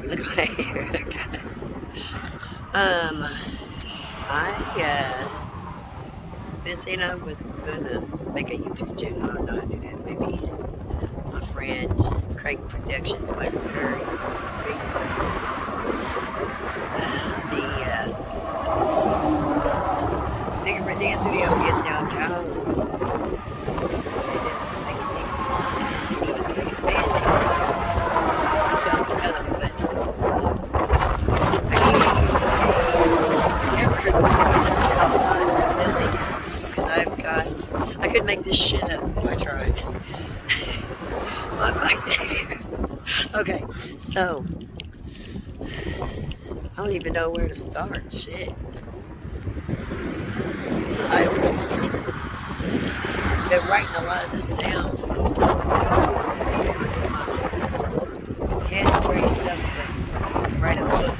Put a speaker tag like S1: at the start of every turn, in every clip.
S1: Look at my hair. I been saying I was gonna make a YouTube channel. I don't know how to do that. Maybe my friend Crank Productions might repair the fingerprint dance studio is downtown. It needs to expand it. Details to come, but I need a camera crew all the time because I could make this shit up if I tried. Okay, so I don't even know where to start. Shit. I've been writing a lot of this down, so it's head straight enough to write a book.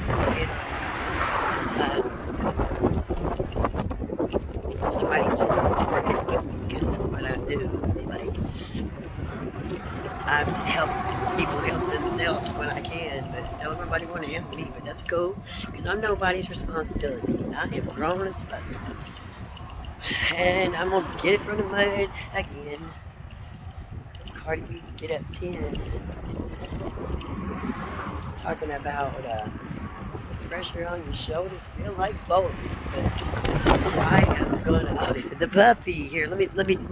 S1: Somebody to write it for me because that's what I do. Like, I help people help themselves when I can, but don't nobody want to help me, but that's cool because I'm nobody's responsibility. I am grown as fuck. And I'm gonna get it from the mud again. Cardi B can get up 10. Talking about pressure on your shoulders feel like boulders, but I am gonna. Oh, they said the puppy. Here, let me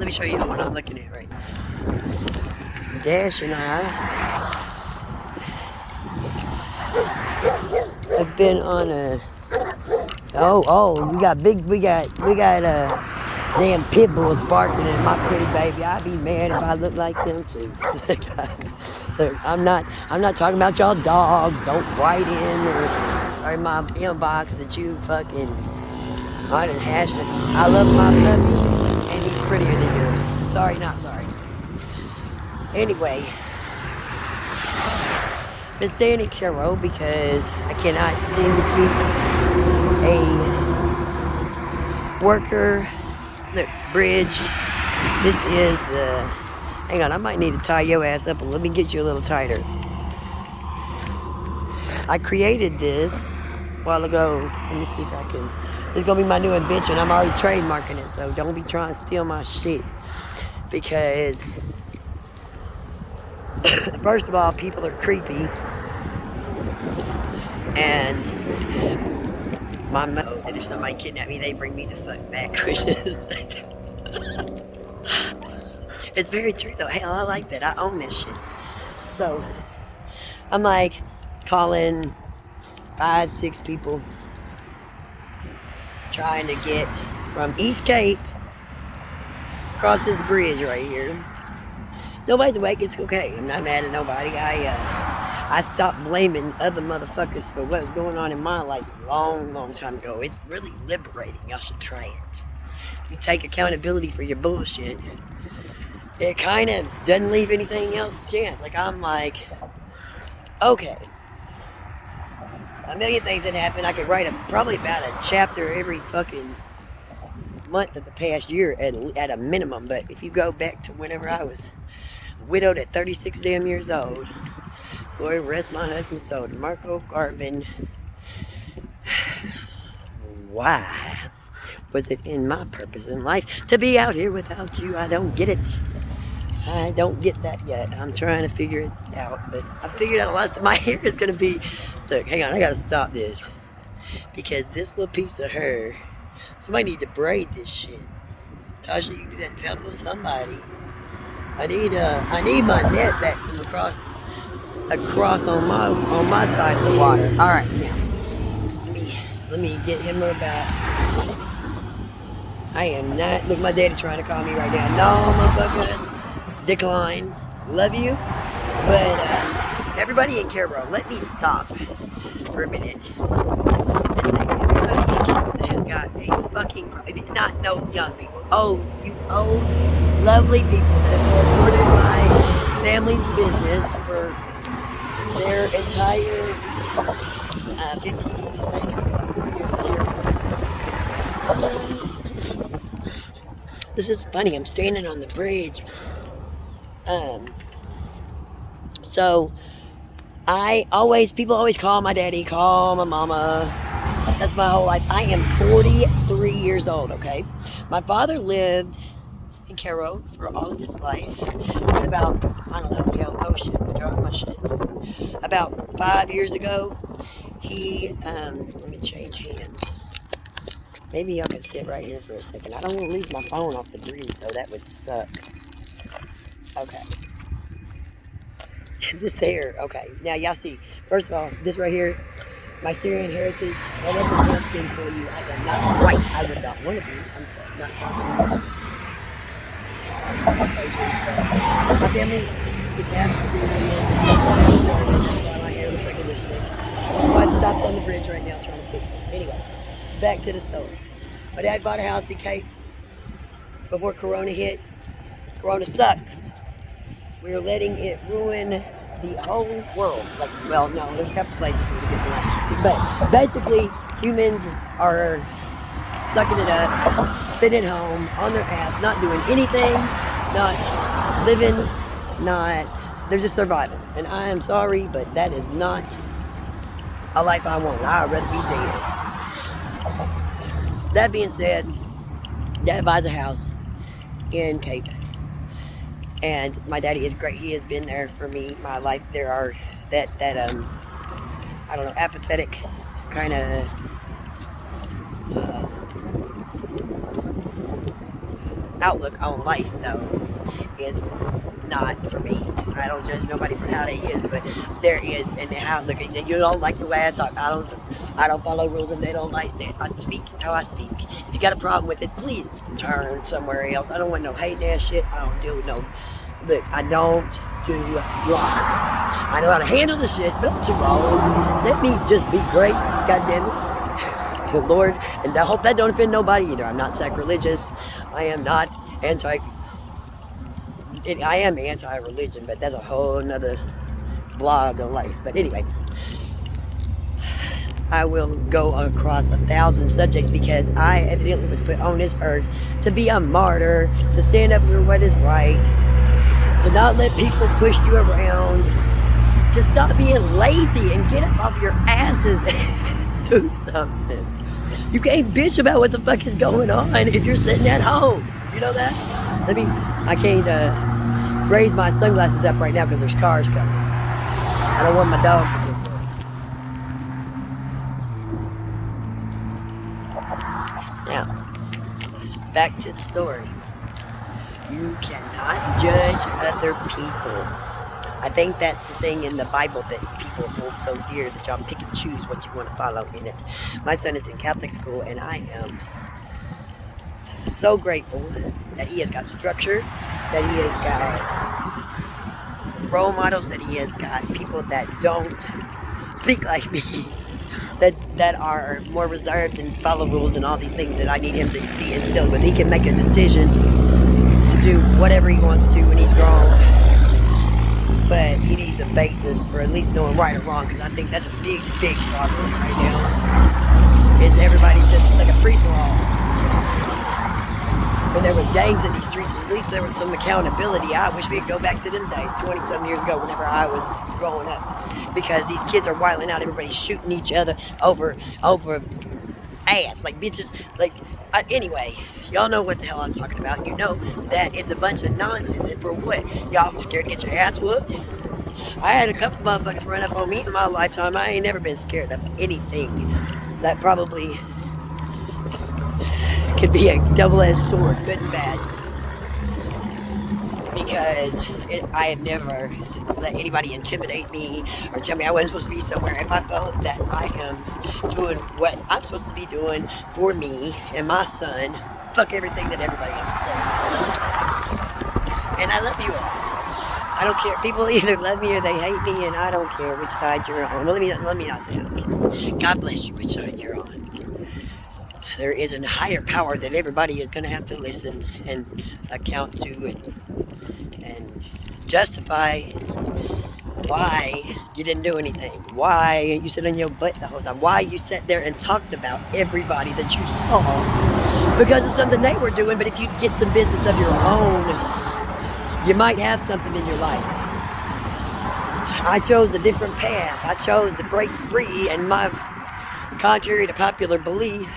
S1: show you what I'm looking at right now. Dash and I have been on a. We got damn pit bulls barking at my pretty baby. I'd be mad if I looked like them too. Look, I'm not talking about y'all dogs. Don't write in or in my inbox that you fucking I didn't hash it. I love my puppy and he's prettier than yours. Sorry, not sorry. Anyway, been staying in Cairo because I cannot seem to keep a worker. Look, bridge. This is the. Hang on, I might need to tie your ass up and let me get you a little tighter. I created this a while ago. Let me see if I can. It's gonna be my new invention. I'm already trademarking it, so don't be trying to steal my shit. Because, first of all, people are creepy. And my motto that if somebody kidnapped me, they bring me the fuck back, which is it's very true though. Hell, I like that. I own this shit. So I'm like calling 5-6 people trying to get from East Cape across this bridge right here. Nobody's awake. It's okay. I'm not mad at nobody. I stopped blaming other motherfuckers for what was going on in my life a long time ago. It's really liberating. Y'all should try it. You take accountability for your bullshit. It kind of doesn't leave anything else to chance. Like, I'm like, okay. A million things that happen. I could write probably about a chapter every fucking month of the past year at a minimum. But if you go back to whenever I was widowed at 36 damn years old, Lord rest my husband's soul, Marco Garvin. Why was it in my purpose in life to be out here without you? I don't get it. I don't get that yet. I'm trying to figure it out, but I figured out a lot of my hair is gonna be. Look, hang on, I gotta stop this because this little piece of hair. Somebody need to braid this shit. Tasha, you can do that. Help with somebody. I need my net back from across on my side of the water. All right, now let me get him her back. I am not. Look, my daddy trying to call me right now. No, motherfucker. Decline. Love you, but everybody in Cairo, let me stop for a minute. Let's say everybody in Cairo that has got a fucking not no young people. Oh, you old, lovely people that have supported my family's business for their entire 54 years this year. This is funny. I'm standing on the bridge. So People always call my daddy, call my mama. That's my whole life. I am 43 years old, okay? My father lived in Cairo for all of his life. But about, I don't know, hell, oh shit, I dropped my shit. About 5 years ago, let me change hands. Maybe I can sit right here for a second. I don't want to leave my phone off the bridge, though. That would suck. Okay. This hair, okay. Now, y'all see, first of all, this right here, my Syrian heritage, I let the brown skin for you. I am not white. I would not want to be. I'm not my family is absolutely that's why my hair looks like a wish list. So I've stopped on the bridge right now trying to fix it. Anyway, back to the story. My dad bought a house in Cape before Corona hit. Corona sucks. We're letting it ruin the whole world. Like, well, no, there's a couple places we can get. But basically, humans are sucking it up, sitting at home, on their ass, not doing anything, not living, they're just surviving. And I am sorry, but that is not a life I want. I'd rather be dead. That being said, Dad buys a house in Cape. And my daddy is great. He has been there for me, my life. There are I don't know, apathetic kind of outlook on life, though, is not for me. I don't judge nobody for how they is, but there is, and how look at you don't like the way I talk. I don't follow rules, and they don't like that. I speak how I speak. If you got a problem with it, please turn somewhere else. I don't want no hate ass shit. I don't deal with no. Look, I don't do drama. I know how to handle the shit, but I'm too old. Let me just be great. God damn it. Good Lord. And I hope that don't offend nobody either. I'm not sacrilegious. I am not I am anti-religion, but that's a whole nother blog of life. But anyway, I will go across 1,000 subjects because I evidently was put on this earth to be a martyr, to stand up for what is right, to not let people push you around, to stop being lazy and get up off your asses and do something. You can't bitch about what the fuck is going on if you're sitting at home. You know that? I can't raise my sunglasses up right now because there's cars coming. I don't want my dog to get there. Now, back to the story. You cannot judge other people. I think that's the thing in the Bible that people hold so dear, that y'all pick and choose what you want to follow in it. My son is in Catholic school, and I am so grateful that he has got structure, that he has got role models, that he has got people that don't speak like me, that are more reserved and follow rules and all these things that I need him to be instilled with. He can make a decision to do whatever he wants to when he's grown, but he needs a basis for at least knowing right or wrong, because I think that's a big problem right now, is everybody's just like a free-for-all. When there was gangs in these streets, at least there was some accountability. I wish we could go back to them days, 20-some years ago, whenever I was growing up. Because these kids are wilding out, everybody's shooting each other over ass, like bitches, anyway, y'all know what the hell I'm talking about. You know that it's a bunch of nonsense, and for what? Y'all scared to get your ass whooped? I had a couple motherfuckers run up on me in my lifetime. I ain't never been scared of anything. That probably could be a double-edged sword, good and bad, because I have never let anybody intimidate me or tell me I wasn't supposed to be somewhere. If I felt that I am doing what I'm supposed to be doing for me and my son, fuck everything that everybody else is saying. And I love you all. I don't care. People either love me or they hate me, and I don't care which side you're on. Well, let me not say I don't care. God bless you which side you're on. There is a higher power that everybody is going to have to listen and account to and justify why you didn't do anything, why you sit on your butt the whole time, why you sat there and talked about everybody that you saw because of something they were doing. But if you get some business of your own, you might have something in your life. I chose a different path. I chose to break free, and contrary to popular belief,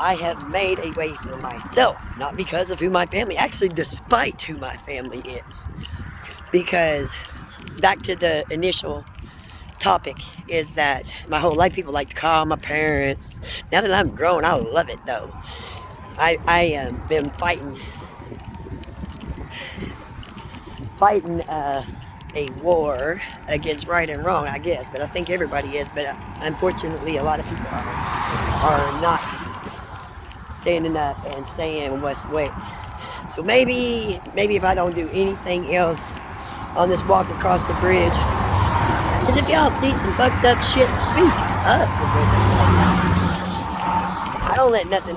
S1: I have made a way for myself, not because of who my family, actually despite who my family is. Because, back to the initial topic, is that my whole life people like to call my parents. Now that I'm grown, I love it though. I been fighting a war against right and wrong, I guess, but I think everybody is, but unfortunately a lot of people are not standing up and saying what's what. So maybe if I don't do anything else on this walk across the bridge, is if y'all see some fucked up shit, speak up, for goodness sake. I don't let nothing,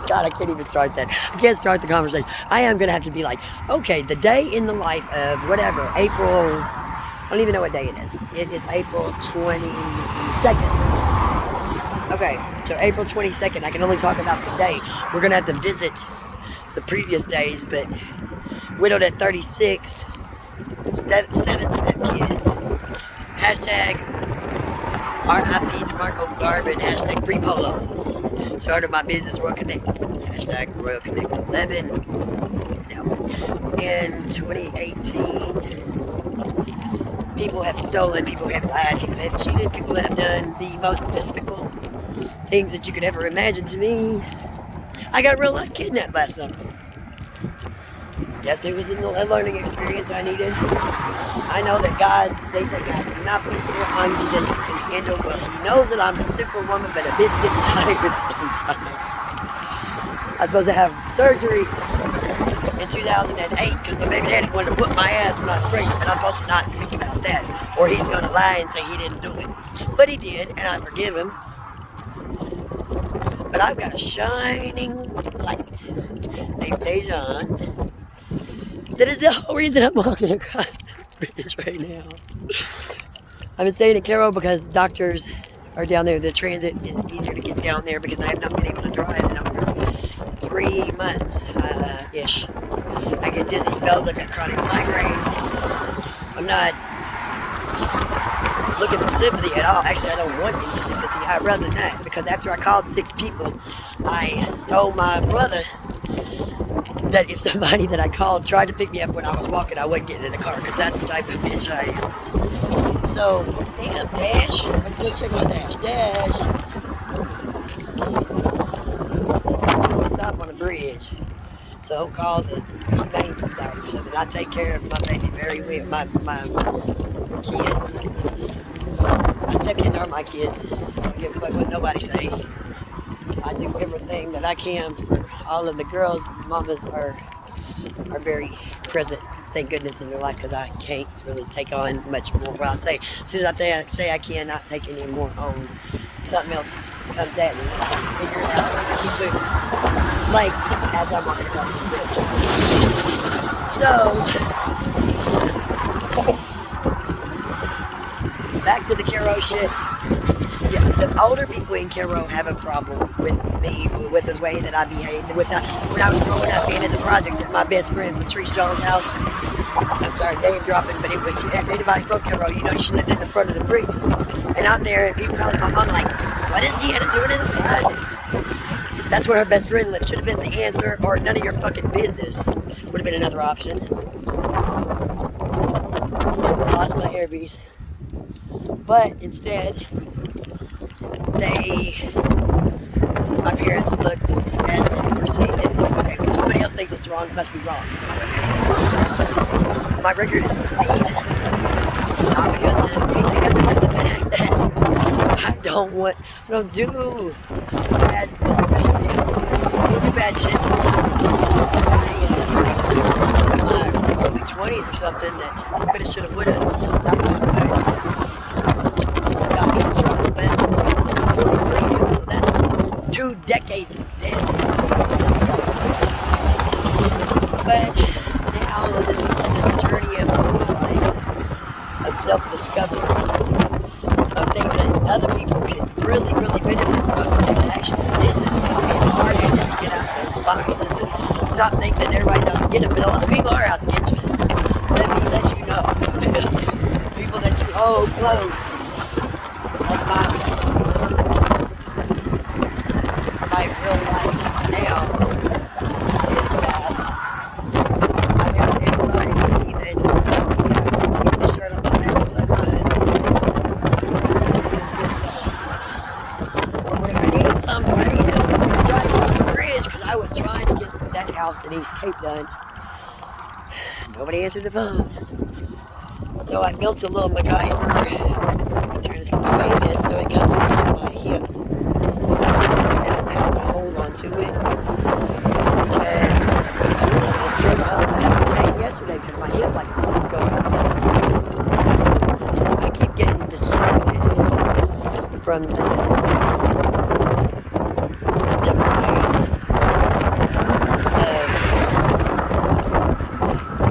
S1: God, I can't even start that. I can't start the conversation. I am going to have to be like, okay, the day in the life of whatever, April, I don't even know what day it is. It is April 22nd. Okay, so April 22nd, I can only talk about today. We're going to have to visit the previous days, but widowed at 36, 7 stepkids, hashtag RIP DeMarco Garvin, hashtag Free Polo. Started my business, Royal Connect, hashtag Royal Connect 11. Now, in 2018, people have stolen, people have lied, people have cheated, people have done the most despicable things that you could ever imagine to me. I got real life kidnapped last summer. Yes, it was a learning experience I needed. I know that they say God did not put more on you than you can handle. Well, he knows that I'm a superwoman, but a bitch gets tired sometimes. I was supposed to have surgery in 2008 because my baby daddy wanted to whip my ass when I was pregnant, and I'm supposed to not speak about that, or he's going to lie and say he didn't do it. But he did, and I forgive him. But I've got a shining light named Dejan. That is the whole reason I'm walking across this bridge right now. I've been staying in Cairo because doctors are down there. The transit is easier to get down there because I have not been able to drive in over 3 months ish. I get dizzy spells, I've got chronic migraines. I'm not looking for sympathy at all. Actually, I don't want any sympathy. I'd rather not, because after I called 6 people, I told my brother that if somebody that I called tried to pick me up when I was walking, I wasn't getting in the car, because that's the type of bitch I am. So, damn, Dash. Let's check on Dash. Dash. We'll stop on the bridge. So don't call the Humane Society or something. I take care of my baby very well. My kids. My stepkids are my kids. I don't give a fuck what nobody say. I do everything that I can for all of the girls. Mamas are very present, thank goodness, in their life, because I can't really take on much more. Well, I say, as soon as I say I cannot take any more on, something else comes at me. I figure it out. I keep moving. Like, as I'm walking across this bridge. So, back to the Cairo shit. Yeah, the older people in Cairo have a problem with me, with the way that I behaved. When I was growing up, being in the projects at my best friend Patrice Jones' house. I'm sorry, name dropping, but it was anybody from Cairo. You know, she lived in the front of the bricks, and I'm there, and people calling my mom like, "What is Deanna doing in the projects?" That's where her best friend should have been the answer, or none of your fucking business would have been another option. Lost my earpiece, but instead. My parents looked as they perceived it. Okay, if somebody else thinks it's wrong, it must be wrong. My record is clean. Not because of anything other than the fact that I don't do bad, well, especially, I don't do bad shit. In my early 20s or something that coulda, shoulda, woulda, not good. Got me in trouble, but 43 now, so that's 2 decades of dead. But now this journey of my life, of self-discovery, of things that other people could really, really benefit from, and they can actually listen and stop being hard and get out of their boxes and stop thinking that everybody's out to get them. But a lot of people are out to get you. Let me let you know. so close. Like my real life now is that I have everybody that's keep the shirt on my back beside my husband. When I needed somebody to drive across the bridge because I was trying to get that house in East Cape done. Nobody answered the phone. So I built a little MacGyver. I'm trying to explain this so it comes around my hip. I don't have to hold on to it because it's really going to show how I had the pain yesterday because my hip like something going on. I keep getting distracted from the demise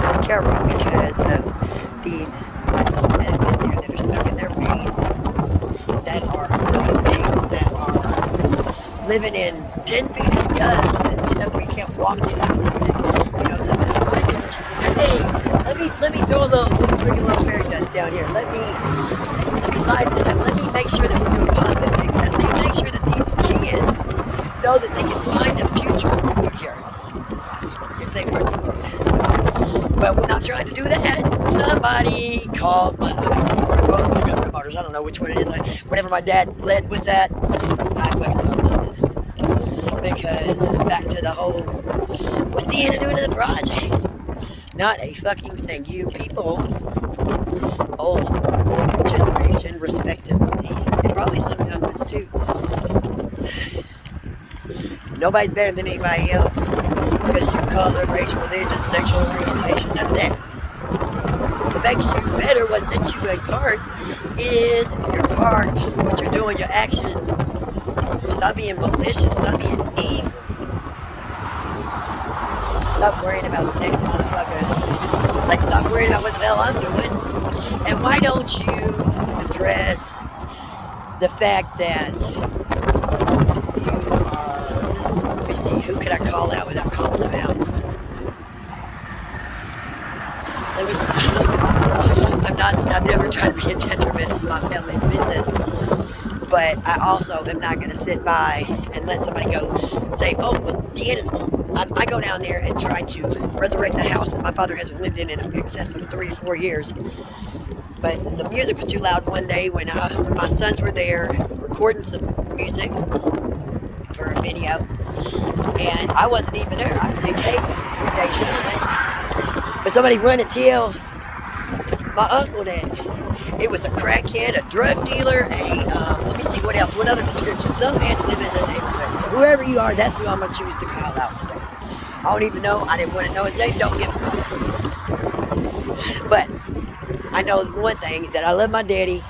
S1: of Carol because of these that have been there that are stuck in their ways, that are hurting things, that are living in 10 feet of dust and stuff where you can't walk in houses. And somebody might be says, hey, let me throw a little sprinkle of fairy dust down here. Let me lighten it up. Let me make sure that we're doing positive things. Let me make sure that these kids know that they can find a future here if they work for it. But when I'm trying to do that, somebody calls my government motors. I don't know which one it is. Whenever my dad led with that, I fucking stopped loving it. Because back to the whole, what's the end of doing to the project? Not a fucking thing. You people, old generation, respectively, and probably some young ones too. Nobody's better than anybody else because you color, race, religion, sexual orientation, none of that. What makes you better, what sets you apart, is your heart, what you're doing, your actions. Stop being malicious, stop being evil. Stop worrying about the next motherfucker. Like, stop worrying about what the hell I'm doing. And why don't you address the fact that let me see, who could I call out without calling them out? Let me see. I've never tried to be a detriment to my family's business, but I also am not going to sit by and let somebody go say, oh, well, Deanna's, I go down there and try to resurrect the house that my father hasn't lived in excess of 3 or 4 years. But the music was too loud one day when my sons were there recording some music for a video, and I wasn't even there. I was in Cape with Daisha. But somebody run and tell my uncle that it was a crackhead, a drug dealer, let me see what else, what other description, some man living in the neighborhood. So whoever you are, that's who I'm going to choose to call out today. I don't even know, I didn't want to know his name, don't give a fuck. But I know one thing, that I love my daddy.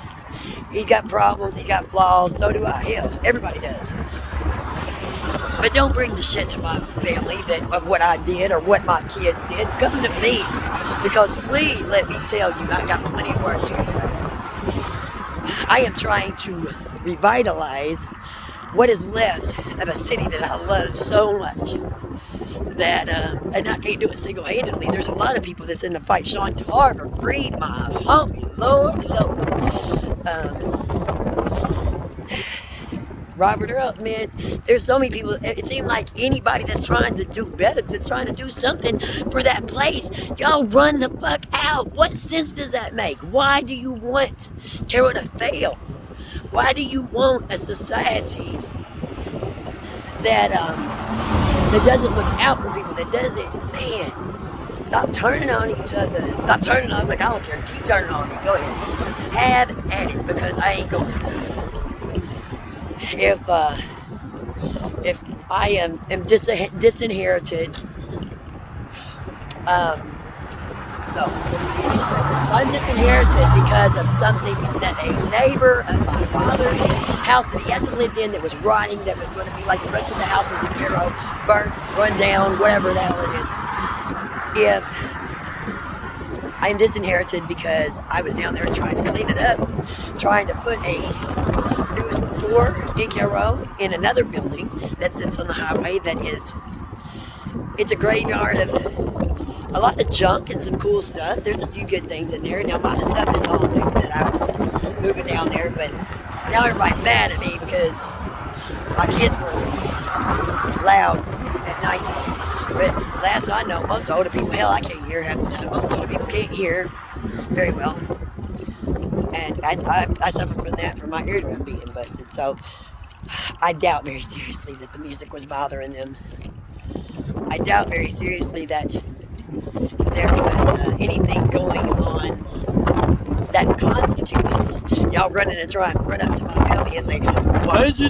S1: He got problems, he got flaws, so do I. Hell, everybody does. But don't bring the shit to my family of what I did or what my kids did. Come to me. Because please let me tell you, I got plenty of words for you guys. I am trying to revitalize what is left of a city that I love so much. That, and I can't do it single-handedly. There's a lot of people that's in the fight. Sean Tarver freed my homie. Lord. Robert Earl, man, there's so many people. It seems like anybody that's trying to do better, that's trying to do something for that place, y'all run the fuck out. What sense does that make? Why do you want Carol to fail? Why do you want a society that doesn't look out for people, that doesn't, man, stop turning on each other. Stop turning on, like, I don't care, keep turning on me, go ahead. Have at it, because I ain't going. If I am disinherited, no, I'm disinherited because of something that a neighbor of my father's house that he hasn't lived in, that was rotting, that was going to be like the rest of the houses in Gero, burnt, run down, whatever the hell it is. If I'm disinherited because I was down there trying to clean it up, trying to put a new store in Gero in another building that sits on the highway that is, it's a graveyard of a lot of junk and some cool stuff. There's a few good things in there. Now my stuff is all new that I was moving down there, but now everybody's mad at me because my kids were loud at nighttime. But last I know, most older people, hell, I can't hear half the time. Most older people can't hear very well. And I suffer from that, from my eardrum being busted. So I doubt very seriously that the music was bothering them. I doubt very seriously that there was anything going on that constituted y'all running and trying to run up to my family and say, why is he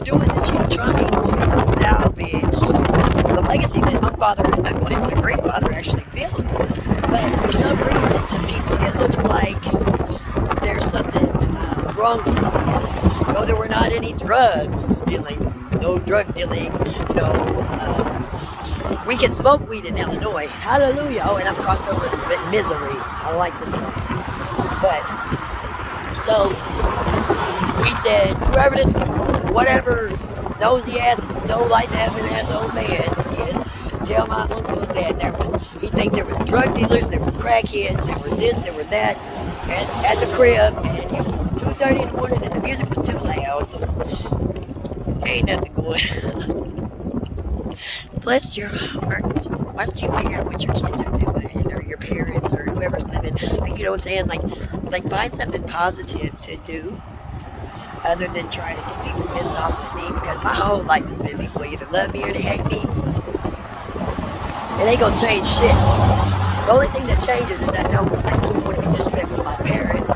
S1: doing this? She's trying to salvage the legacy that my father and my grandfather actually built. But for some reason, to people, it looks like there's something wrong with it. No, there were not any drugs dealing, no drug dealing, no, we can smoke weed in Illinois. Hallelujah. Oh, and I'm crossed over to Misery. I like this place. But, so, we said, whoever this, whatever nosy ass, no life having ass old man is, tell my uncle that he think there was drug dealers, there were crackheads, there were this, there were that, and at the crib, and it was 2:30 in the morning and the music was too loud. Ain't nothing going on. Bless your heart. Why don't you figure out what your kids are doing, or your parents, or whoever's living? Like, you know what I'm saying? Like find something positive to do, other than trying to get people pissed off with me. Because my whole life has been people either love me or they hate me. It ain't gonna change shit. The only thing that changes is that I don't want to be disrespectful to my parents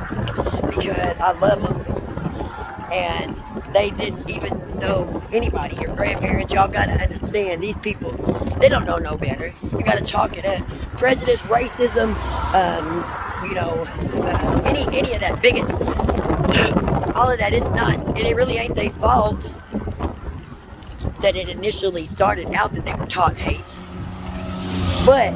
S1: because I love them, and they didn't even know anybody. Your grandparents, y'all gotta understand, these people, they don't know no better. You gotta chalk it up. Prejudice, racism, any of that, bigots, all of that is not, and it really ain't their fault that it initially started out that they were taught hate. But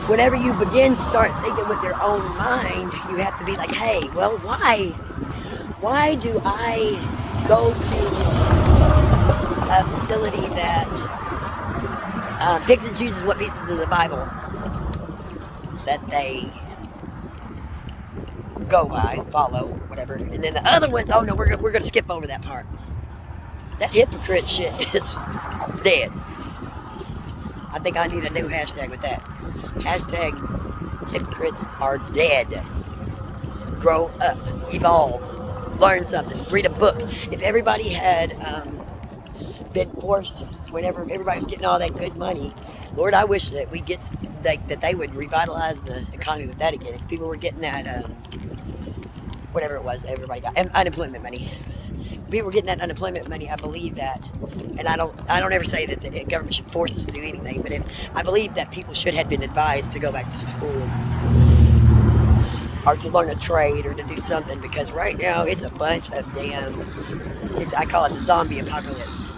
S1: whenever you begin to start thinking with your own mind, you have to be like, hey, well, why do I go to a facility that picks and chooses what pieces of the Bible that they go by, follow, whatever, and then the other ones, oh no, we're gonna skip over that part. That hypocrite shit is dead. I think I need a new hashtag with that. Hashtag hypocrites are dead. Grow up, evolve, learn something, read a book. If everybody had been forced, whenever everybody was getting all that good money, Lord, I wish that we get that they would revitalize the economy with that again. If people were getting that, whatever it was, everybody got unemployment money. If people were getting that unemployment money, I believe that, and I don't ever say that the government should force us to do anything, but I believe that people should have been advised to go back to school or to learn a trade or to do something, because right now it's a bunch of I call it the zombie apocalypse.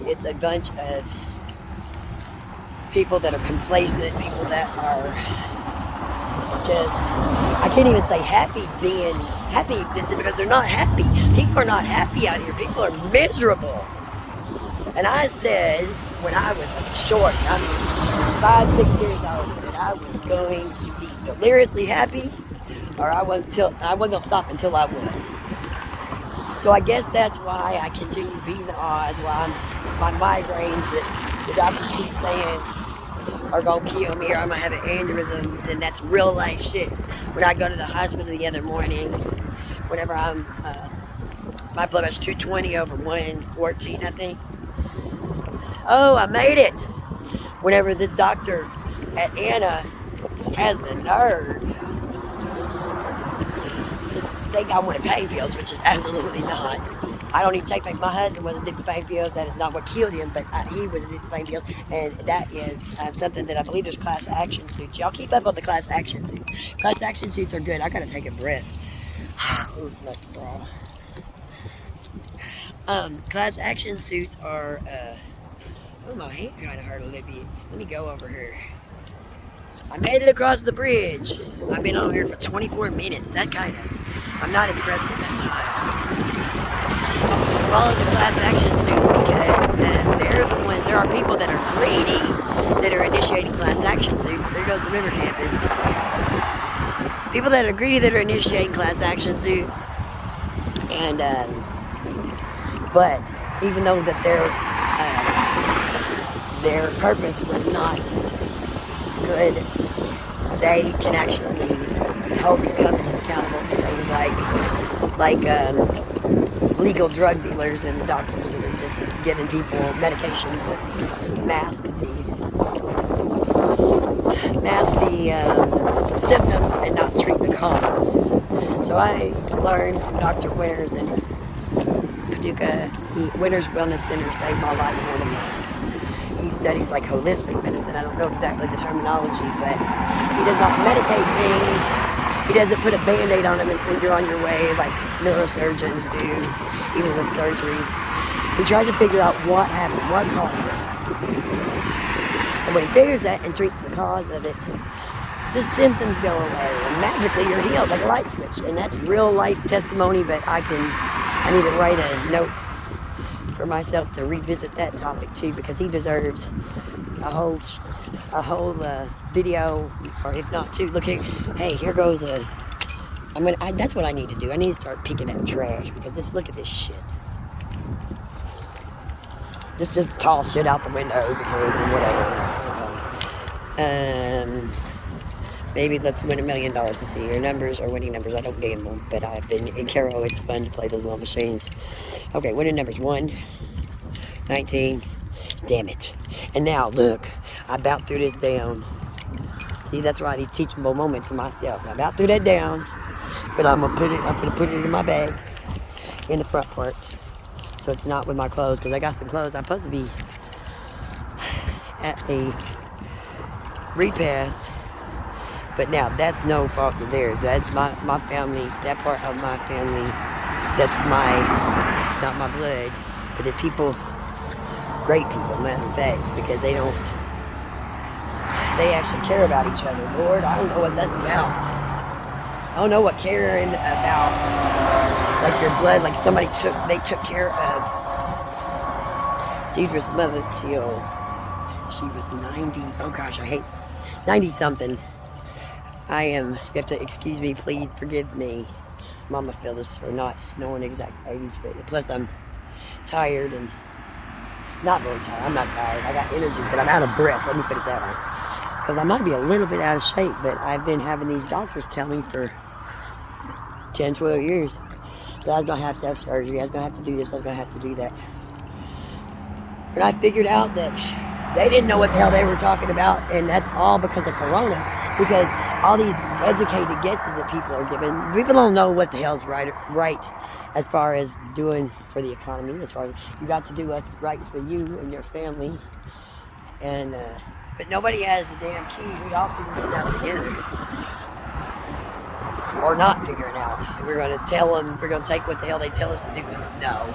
S1: It's a bunch of people that are complacent, people that are just, I can't even say happy existing, because they're not happy. People are not happy out here. People are miserable. And I said, when I was short, 5-6 years old, that I was going to be deliriously happy, or I wasn't going to stop until I was. So I guess that's why I continue beating the odds, why my migraines that the doctors keep saying are going to kill me, or I'm going to have an aneurysm, and that's real life shit. When I go to the hospital the other morning, whenever my blood pressure's 220 over 114, I think. Oh, I made it. Whenever this doctor at Anna has the nerve to think I wanted pain pills, which is absolutely not. I don't even take pain. My husband was addicted to pain pills. That is not what killed him, but he was addicted to pain pills, and that is something that I believe there's class action suits. Y'all keep up on the class action suits. Class action suits are good. I gotta take a breath. Ooh, look, bro. Class action suits are. Oh, my hand kind of hurt a little bit. Let me go over here. I made it across the bridge. I've been on here for 24 minutes. I'm not impressed with that time. Follow the class action suits because they're they're the ones. There are people that are greedy that are initiating class action suits. There goes the river campus. People that are greedy that are initiating class action suits. And, but even though that their purpose was not good, they can actually hold these companies accountable for things like legal drug dealers and the doctors that are just giving people medication that mask the symptoms and not treat the causes. So I learned from Dr. Winters in Paducah. Winters Wellness Center saved my life more than once. He studies like holistic medicine. I don't know exactly the terminology, but he does not medicate things. He doesn't put a band-aid on them and send you on your way like neurosurgeons do, even with surgery. He tries to figure out what happened, what caused it. And when he figures that and treats the cause of it, the symptoms go away and magically you're healed like a light switch. And that's real life testimony, but I need to write a note for myself to revisit that topic too, because he deserves a whole video, or if not two. Look here, hey, here goes that's what I need to do. I need to start picking up trash, because look at this shit. Just toss shit out the window because of whatever. Maybe let's win $1 million to see your numbers or winning numbers. I don't gamble, but I've been in Caro. It's fun to play those little machines. Okay, winning numbers 1, 19. Damn it. And now look, I about threw this down. See, that's why these teachable moments for myself. I about threw that down, but I'm gonna put it in my bag in the front part, so it's not with my clothes, because I got some clothes. I'm supposed to be at a repast. But now, that's no fault of theirs. That's my family, that part of my family, that's not my blood, but it's people, great people, matter of fact, because they actually care about each other. Lord, I don't know what that's about. I don't know what caring about, like your blood, like they took care of Deidre's mother till she was 90, oh gosh, I hate, 90 something. You have to excuse me, please forgive me, Mama Phyllis, for not knowing exact age, but plus I'm tired and not really tired. I'm not tired. I got energy, but I'm out of breath. Let me put it that way. Because I might be a little bit out of shape, but I've been having these doctors tell me for 10, 12 years that I was going to have surgery. I was going to have to do this. I was going to have to do that. But I figured out that they didn't know what the hell they were talking about, and that's all because of Corona. Because all these educated guesses that people are giving, people don't know what the hell's right as far as doing for the economy, as far as you got to do what's right for you and your family. And but nobody has the damn key. We all figure this out together. Or not figuring out. We're going to tell them, we're going to take what the hell they tell us to do. No.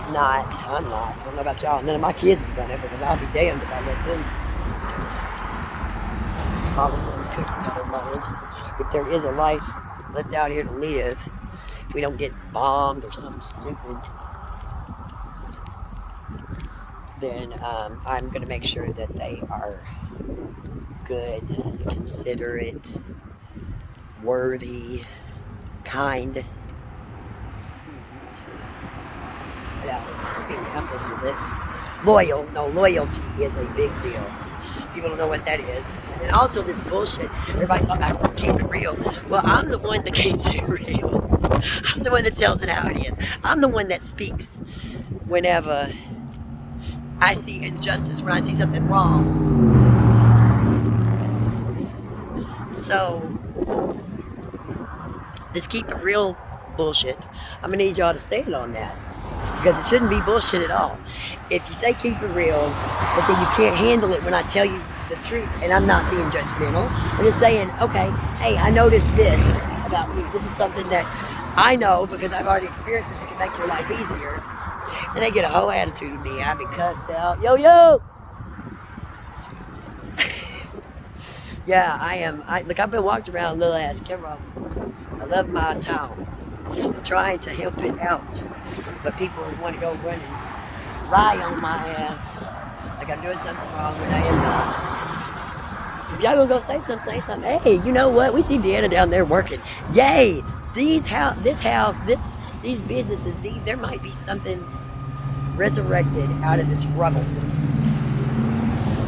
S1: I'm not. I don't know about y'all. None of my kids is going to, because I'll be damned if I let them follow some cookie cutter mold. If there is a life left out here to live, if we don't get bombed or something stupid, then I'm going to make sure that they are good, considerate, worthy, kind. What else? Being encompasses it. Loyal. No, loyalty is a big deal. People don't know what that is. And then also this bullshit. Everybody's talking about keep it real. Well, I'm the one that keeps it real. I'm the one that tells it how it is. I'm the one that speaks whenever I see injustice, when I see something wrong. So, this keep it real bullshit, I'm going to need y'all to stand on that. Because it shouldn't be bullshit at all. If you say keep it real, but then you can't handle it when I tell you the truth, and I'm not being judgmental, I'm just saying, okay, hey, I noticed this about you. This is something that I know because I've already experienced it that can make your life easier. And they get a whole attitude of me. I've been cussed out. Yo! Yeah, I am. Look, I've been walking around little ass Cairo. I love my town. I'm trying to help it out. But people want to go running rye on my ass like I'm doing something wrong when I am not. If y'all gonna go say something, say something. Hey, you know what? We see Deanna down there working. Yay! These businesses, there might be something resurrected out of this rubble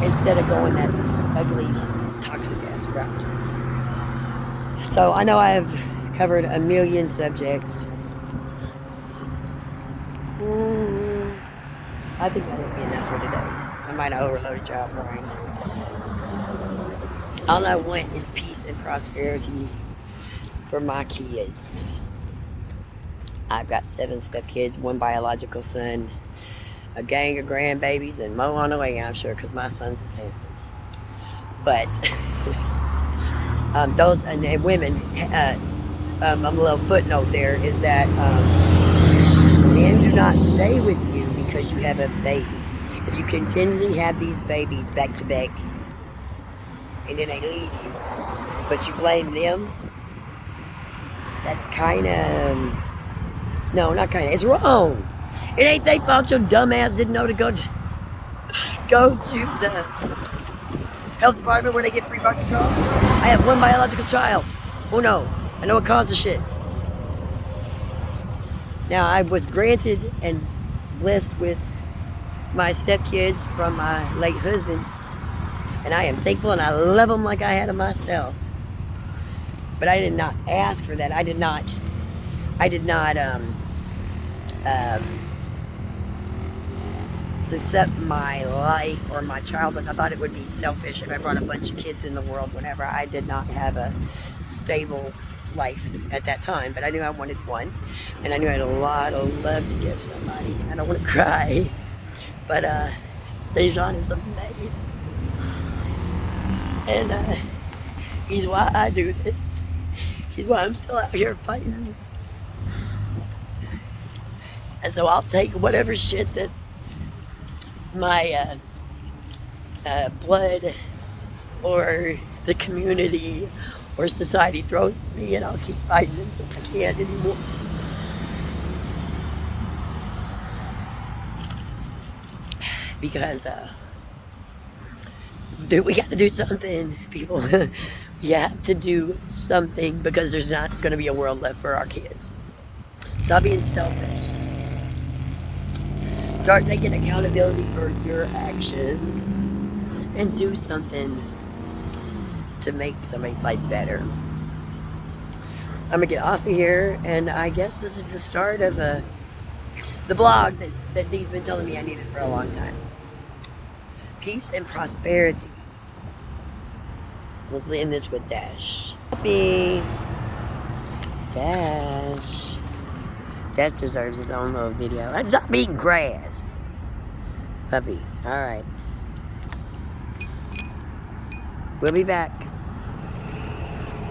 S1: instead of going that ugly, toxic ass route. So I know I have covered a million subjects. I think that'll be enough for today. I might have overloaded y'all brain. All I want is peace and prosperity for my kids. I've got 7 stepkids, 1 biological son, a gang of grandbabies, and more on the way, I'm sure, because my son's is handsome. But those and women, a little footnote there is that men do not stay with you because you have a baby. If you continually have these babies back to back, and then they leave you, but you blame them, that's kind of, no, not kind of, it's wrong. It ain't their fault your dumb ass didn't know to go to the health department where they get free birth control. I have 1 biological child. Oh no, I know what causes shit. Now, I was granted and blessed with my stepkids from my late husband, and I am thankful and I love them like I had them myself. But I did not ask for that. I did not accept my life or my child's life. I thought it would be selfish if I brought a bunch of kids in the world whenever I did not have a stable life at that time. But I knew I wanted one, and I knew I had a lot of love to give somebody. I don't want to cry, but Dejan is amazing, and he's why I do this. He's why I'm still out here fighting. And so I'll take whatever shit that my blood or the community or society throws at me, and I'll keep fighting until I can't anymore. Because we got to do something, people. We have to do something because there's not going to be a world left for our kids. Stop being selfish. Start taking accountability for your actions and do something to make somebody's life better. I'm going to get off of here, and I guess this is the start of the blog that Dee's been telling me I needed for a long time. Peace and prosperity. Let's end this with Dash. Puppy. Dash. Dash deserves his own little video. Let's stop eating grass. Puppy. Alright. We'll be back.